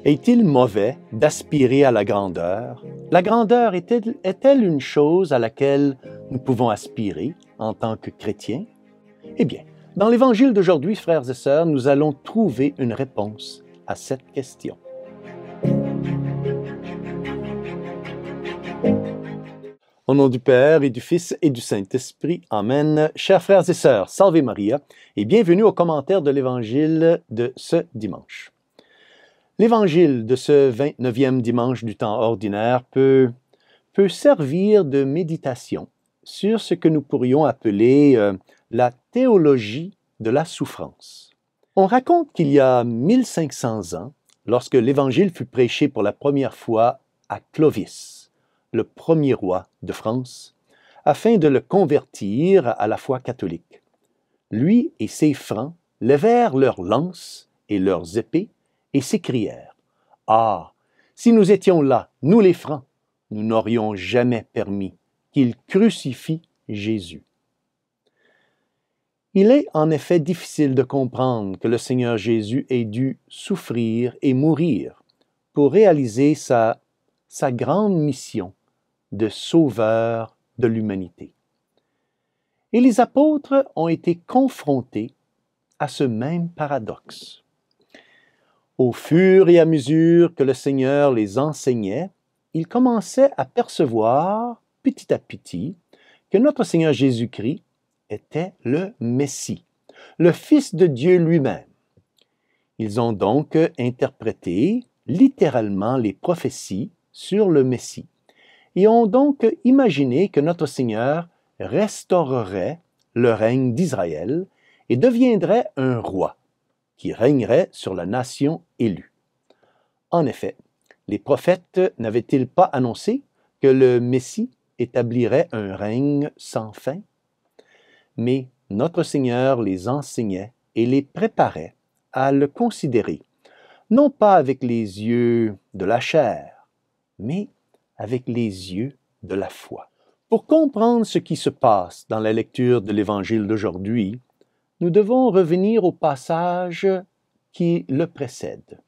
Est-il mauvais d'aspirer à la grandeur? La grandeur est-elle une chose à laquelle nous pouvons aspirer en tant que chrétiens? Eh bien, dans l'Évangile d'aujourd'hui, frères et sœurs, nous allons trouver une réponse à cette question. Au nom du Père et du Fils et du Saint-Esprit, Amen. Chers frères et sœurs, Salve Maria et bienvenue au commentaire de l'Évangile de ce dimanche. L'Évangile de ce 29e dimanche du temps ordinaire peut servir de méditation sur ce que nous pourrions appeler la théologie de la souffrance. On raconte qu'il y a 1500 ans, lorsque l'Évangile fut prêché pour la première fois à Clovis, le premier roi de France, afin de le convertir à la foi catholique. Lui et ses francs levèrent leurs lances et leurs épées et s'écrièrent « Ah, si nous étions là, nous les Francs, nous n'aurions jamais permis qu'ils crucifient Jésus. » Il est en effet difficile de comprendre que le Seigneur Jésus ait dû souffrir et mourir pour réaliser sa grande mission de sauveur de l'humanité. Et les apôtres ont été confrontés à ce même paradoxe. Au fur et à mesure que le Seigneur les enseignait, ils commençaient à percevoir, petit à petit, que notre Seigneur Jésus-Christ était le Messie, le Fils de Dieu lui-même. Ils ont donc interprété littéralement les prophéties sur le Messie et ont donc imaginé que notre Seigneur restaurerait le règne d'Israël et deviendrait un roi qui régnerait sur la nation élue. En effet, les prophètes n'avaient-ils pas annoncé que le Messie établirait un règne sans fin? Mais notre Seigneur les enseignait et les préparait à le considérer, non pas avec les yeux de la chair, mais avec les yeux de la foi. Pour comprendre ce qui se passe dans la lecture de l'Évangile d'aujourd'hui, nous devons revenir au passage qui le précède.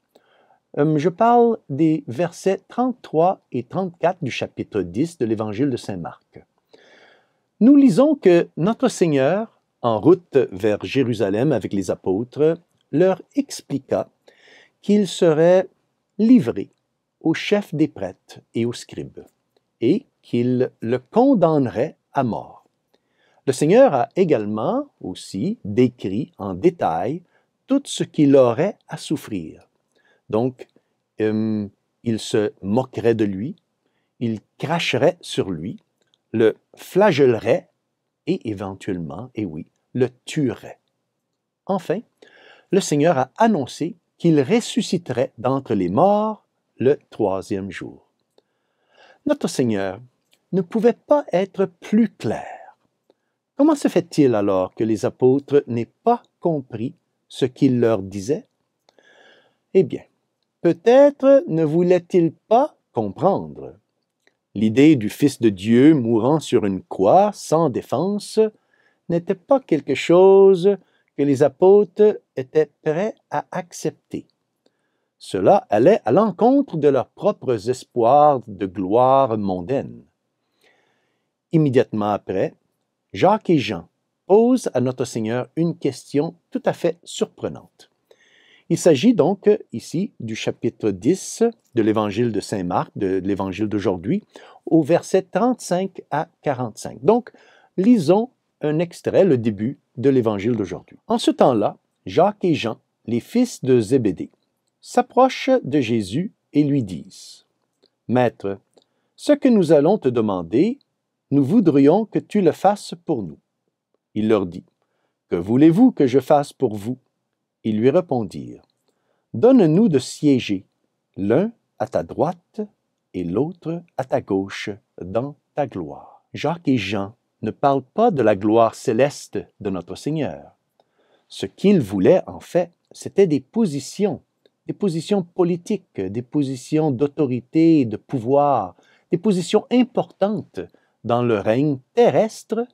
Je parle des versets 33 et 34 du chapitre 10 de l'Évangile de Saint Marc. Nous lisons que notre Seigneur, en route vers Jérusalem avec les apôtres, leur expliqua qu'il serait livré au chef des prêtres et aux scribes, et qu'il le condamnerait à mort. Le Seigneur a également aussi décrit en détail tout ce qu'il aurait à souffrir. Donc, il se moquerait de lui, il cracherait sur lui, le flagellerait et éventuellement, et oui, le tuerait. Enfin, le Seigneur a annoncé qu'il ressusciterait d'entre les morts le 3e jour. Notre Seigneur ne pouvait pas être plus clair. Comment se fait-il alors que les apôtres n'aient pas compris ce qu'il leur disait? Eh bien, peut-être ne voulait-il pas comprendre. L'idée du Fils de Dieu mourant sur une croix sans défense n'était pas quelque chose que les apôtres étaient prêts à accepter. Cela allait à l'encontre de leurs propres espoirs de gloire mondaine. Immédiatement après, Jacques et Jean posent à notre Seigneur une question tout à fait surprenante. Il s'agit donc ici du chapitre 10 de l'Évangile de Saint Marc, de l'Évangile d'aujourd'hui, au verset 35 à 45. Donc, lisons un extrait, le début de l'Évangile d'aujourd'hui. En ce temps-là, Jacques et Jean, les fils de Zébédée, s'approchent de Jésus et lui disent « Maître, ce que nous allons te demander, nous voudrions que tu le fasses pour nous. » Il leur dit « Que voulez-vous que je fasse pour vous? » Ils lui répondirent « Donne-nous de siéger, l'un à ta droite et l'autre à ta gauche, dans ta gloire. » Jacques et Jean ne parlent pas de la gloire céleste de notre Seigneur. Ce qu'ils voulaient, en fait, c'était des positions politiques, des positions d'autorité et de pouvoir, des positions importantes dans le règne terrestre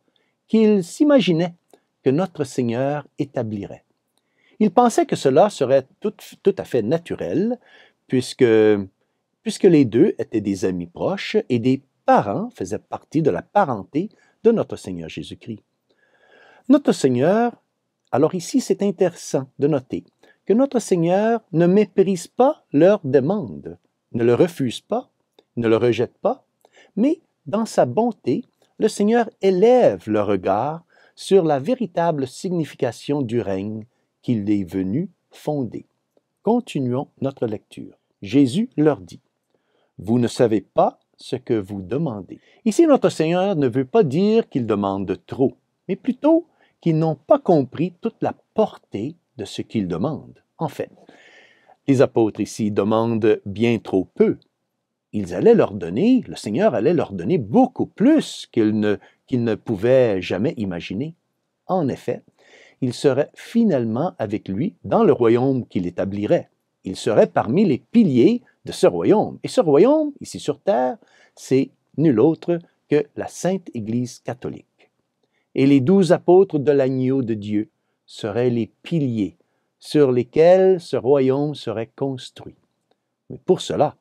qu'ils s'imaginaient que notre Seigneur établirait. Ils pensaient que cela serait tout à fait naturel, puisque les deux étaient des amis proches et des parents faisaient partie de la parenté de notre Seigneur Jésus-Christ. Notre Seigneur, alors ici c'est intéressant de noter que notre Seigneur ne méprise pas leur demande, ne le refuse pas, ne le rejette pas, mais dans sa bonté, le Seigneur élève le regard sur la véritable signification du règne qu'il est venu fonder. Continuons notre lecture. Jésus leur dit, « Vous ne savez pas ce que vous demandez. » Ici, notre Seigneur ne veut pas dire qu'ils demandent trop, mais plutôt qu'ils n'ont pas compris toute la portée de ce qu'ils demandent. En fait, les apôtres ici demandent bien trop peu. Ils allaient leur donner, le Seigneur allait leur donner beaucoup plus qu'ils ne pouvaient jamais imaginer. En effet, ils seraient finalement avec lui dans le royaume qu'il établirait. Ils seraient parmi les piliers de ce royaume. Et ce royaume, ici sur terre, c'est nul autre que la Sainte Église catholique. Et les 12 apôtres de l'agneau de Dieu seraient les piliers sur lesquels ce royaume serait construit. Mais pour cela,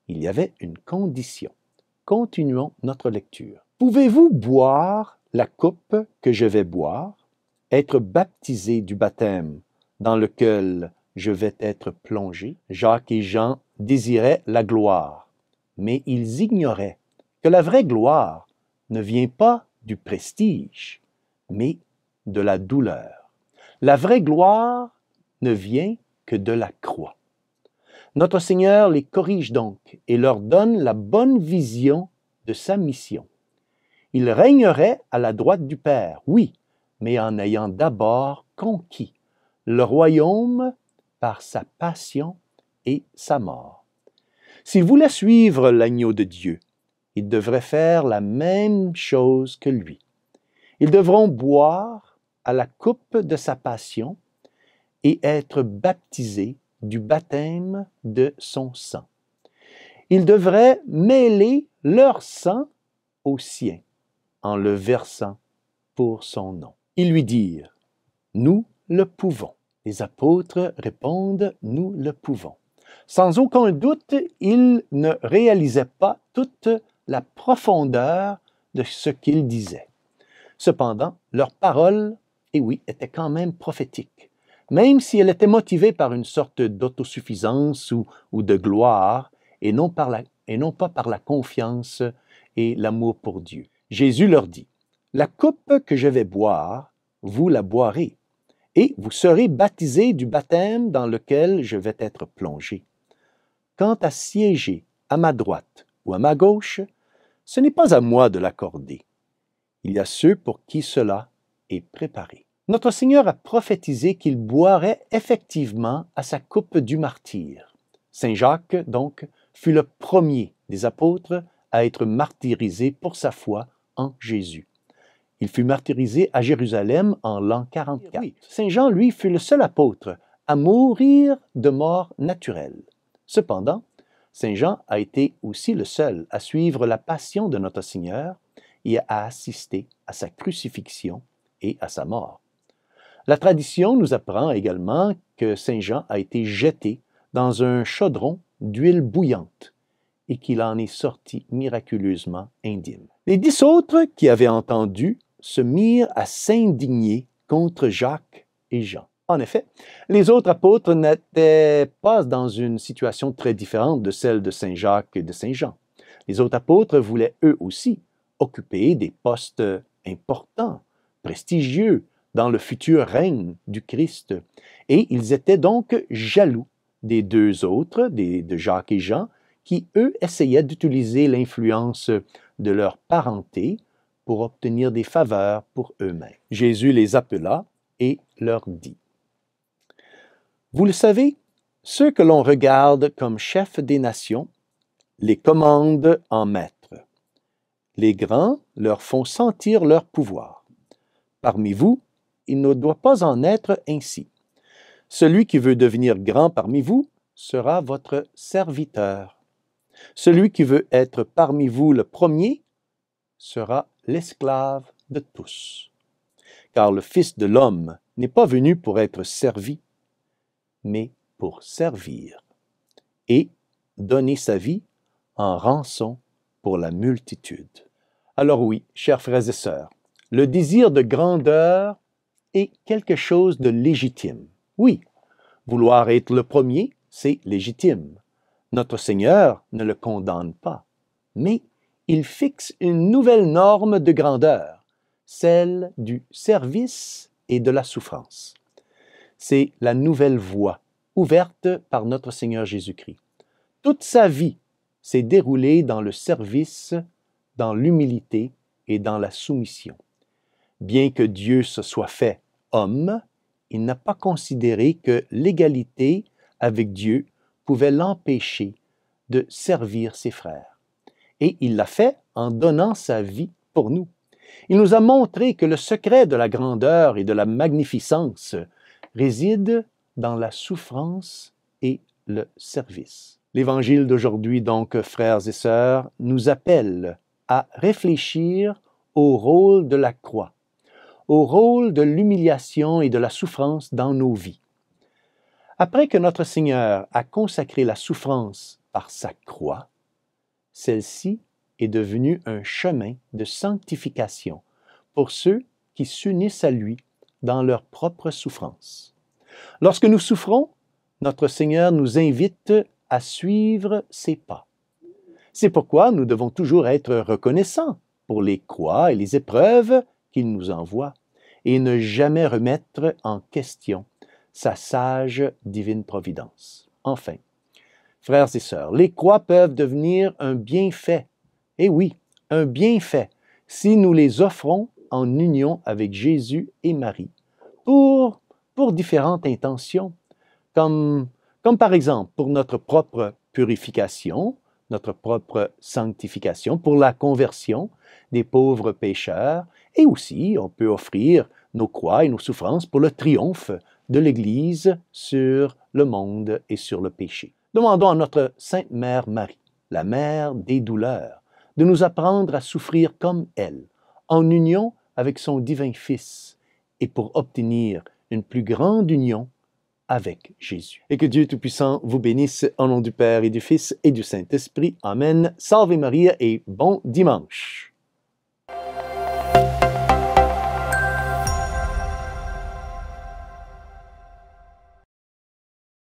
il y avait une condition. Continuons notre lecture. Pouvez-vous boire la coupe que je vais boire, être baptisé du baptême dans lequel je vais être plongé? Jacques et Jean désiraient la gloire, mais ils ignoraient que la vraie gloire ne vient pas du prestige, mais de la douleur. La vraie gloire ne vient que de la croix. Notre Seigneur les corrige donc et leur donne la bonne vision de sa mission. Il régnerait à la droite du Père, oui, mais en ayant d'abord conquis le royaume par sa passion et sa mort. S'ils voulaient suivre l'agneau de Dieu, ils devraient faire la même chose que lui. Ils devront boire à la coupe de sa passion et être baptisés du baptême de son sang. Ils devraient mêler leur sang au sien en le versant pour son nom. Ils lui dirent, « Nous le pouvons. » Les apôtres répondent, « Nous le pouvons. » Sans aucun doute, ils ne réalisaient pas toute la profondeur de ce qu'ils disaient. Cependant, leurs paroles, et oui, étaient quand même prophétiques. Même si elle était motivée par une sorte d'autosuffisance ou de gloire, et non pas par la confiance et l'amour pour Dieu. Jésus leur dit, « La coupe que je vais boire, vous la boirez, et vous serez baptisés du baptême dans lequel je vais être plongé. Quant à siéger à ma droite ou à ma gauche, ce n'est pas à moi de l'accorder. Il y a ceux pour qui cela est préparé. » Notre Seigneur a prophétisé qu'il boirait effectivement à sa coupe du martyre. Saint Jacques, donc, fut le premier des apôtres à être martyrisé pour sa foi en Jésus. Il fut martyrisé à Jérusalem en l'an 44. Saint Jean, lui, fut le seul apôtre à mourir de mort naturelle. Cependant, Saint Jean a été aussi le seul à suivre la passion de notre Seigneur et à assister à sa crucifixion et à sa mort. La tradition nous apprend également que Saint Jean a été jeté dans un chaudron d'huile bouillante et qu'il en est sorti miraculeusement indemne. Les 10 autres qui avaient entendu se mirent à s'indigner contre Jacques et Jean. En effet, les autres apôtres n'étaient pas dans une situation très différente de celle de Saint Jacques et de Saint Jean. Les autres apôtres voulaient eux aussi occuper des postes importants, prestigieux, dans le futur règne du Christ. Et ils étaient donc jaloux des 2 autres, de Jacques et Jean, qui, eux, essayaient d'utiliser l'influence de leur parenté pour obtenir des faveurs pour eux-mêmes. Jésus les appela et leur dit, « Vous le savez, ceux que l'on regarde comme chefs des nations les commandent en maîtres. Les grands leur font sentir leur pouvoir. Parmi vous, il ne doit pas en être ainsi. Celui qui veut devenir grand parmi vous sera votre serviteur. Celui qui veut être parmi vous le premier sera l'esclave de tous. Car le Fils de l'homme n'est pas venu pour être servi, mais pour servir et donner sa vie en rançon pour la multitude. Alors oui, chers frères et sœurs, le désir de grandeur est quelque chose de légitime. Oui, vouloir être le premier, c'est légitime. Notre Seigneur ne le condamne pas, mais il fixe une nouvelle norme de grandeur, celle du service et de la souffrance. C'est la nouvelle voie ouverte par notre Seigneur Jésus-Christ. Toute sa vie s'est déroulée dans le service, dans l'humilité et dans la soumission. Bien que Dieu se soit fait homme, il n'a pas considéré que l'égalité avec Dieu pouvait l'empêcher de servir ses frères. Et il l'a fait en donnant sa vie pour nous. Il nous a montré que le secret de la grandeur et de la magnificence réside dans la souffrance et le service. L'Évangile d'aujourd'hui, donc, frères et sœurs, nous appelle à réfléchir au rôle de la croix, au rôle de l'humiliation et de la souffrance dans nos vies. Après que notre Seigneur a consacré la souffrance par sa croix, celle-ci est devenue un chemin de sanctification pour ceux qui s'unissent à lui dans leur propre souffrance. Lorsque nous souffrons, notre Seigneur nous invite à suivre ses pas. C'est pourquoi nous devons toujours être reconnaissants pour les croix et les épreuves qu'il nous envoie et ne jamais remettre en question sa sage divine providence. Enfin, frères et sœurs, les croix peuvent devenir un bienfait, et oui, un bienfait, si nous les offrons en union avec Jésus et Marie, pour différentes intentions, comme par exemple pour notre propre purification, notre propre sanctification, pour la conversion des pauvres pécheurs, et aussi on peut offrir nos croix et nos souffrances pour le triomphe de l'Église sur le monde et sur le péché. Demandons à notre Sainte Mère Marie, la Mère des douleurs, de nous apprendre à souffrir comme elle, en union avec son divin Fils, et pour obtenir une plus grande union avec Jésus. Et que Dieu Tout-Puissant vous bénisse au nom du Père et du Fils et du Saint-Esprit. Amen. Salve Maria et bon dimanche.